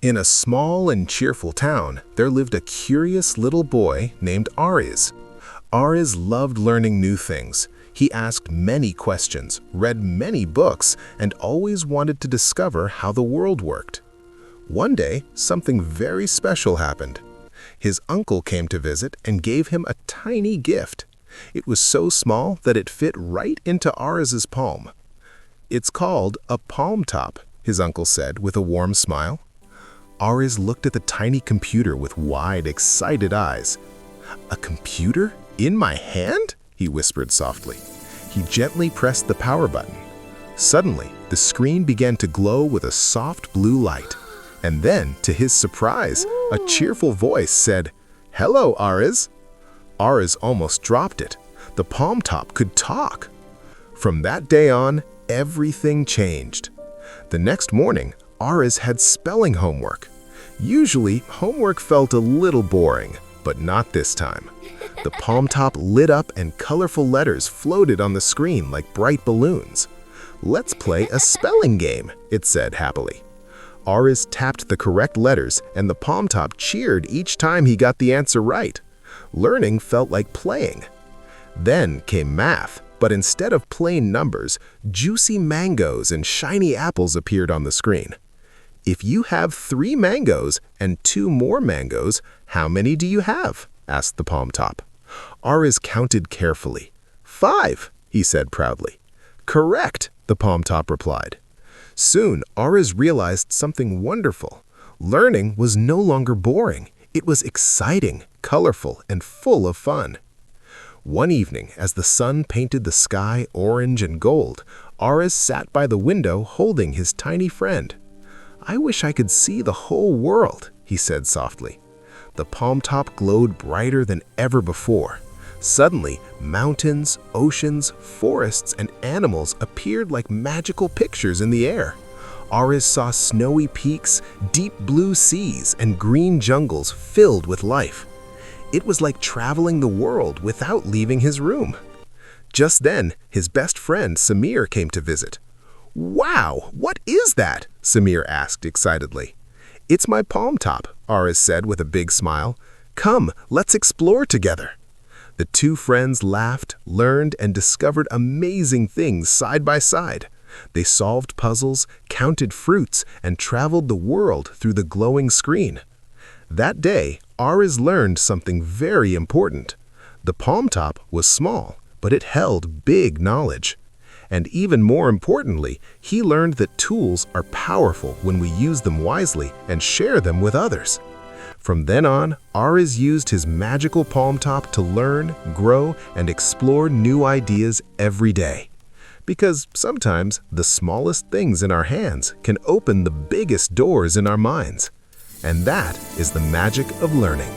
In a small and cheerful town, there lived a curious little boy named Aariz. Aariz loved learning new things. He asked many questions, read many books, and always wanted to discover how the world worked. One day, something very special happened. His uncle came to visit and gave him a tiny gift. It was so small that it fit right into Aariz's palm. "It's called a Palmtop," his uncle said with a warm smile. Aariz looked at the tiny computer with wide, excited eyes. "A computer? In my hand?" he whispered softly. He gently pressed the power button. Suddenly, the screen began to glow with a soft blue light. And then, to his surprise, a cheerful voice said, "Hello, Aariz." Aariz almost dropped it. The Palmtop could talk. From that day on, everything changed. The next morning, Aariz had spelling homework. Usually, homework felt a little boring, but not this time. The Palmtop lit up and colorful letters floated on the screen like bright balloons. "Let's play a spelling game," it said happily. Aariz tapped the correct letters, and the Palmtop cheered each time he got the answer right. Learning felt like playing. Then came math, but instead of plain numbers, juicy mangoes and shiny apples appeared on the screen. "If you have 3 mangoes and 2 more mangoes, how many do you have?" asked the Palmtop. Aariz counted carefully. "5, he said proudly. "Correct," the Palmtop replied. Soon, Aariz realized something wonderful. Learning was no longer boring. It was exciting, colorful, and full of fun. One evening, as the sun painted the sky orange and gold, Aariz sat by the window holding his tiny friend. "I wish I could see the whole world," he said softly. The Palmtop glowed brighter than ever before. Suddenly, mountains, oceans, forests, and animals appeared like magical pictures in the air. Aariz saw snowy peaks, deep blue seas, and green jungles filled with life. It was like traveling the world without leaving his room. Just then, his best friend Samir came to visit. "Wow, what is that?" Samir asked excitedly. "It's my Palmtop," Aariz said with a big smile. "Come, let's explore together." The two friends laughed, learned, and discovered amazing things side by side. They solved puzzles, counted fruits, and traveled the world through the glowing screen. That day, Aariz learned something very important. The Palmtop was small, but it held big knowledge. And even more importantly, he learned that tools are powerful when we use them wisely and share them with others. From then on, Aariz used his magical Palmtop to learn, grow, and explore new ideas every day. Because sometimes the smallest things in our hands can open the biggest doors in our minds. And that is the magic of learning.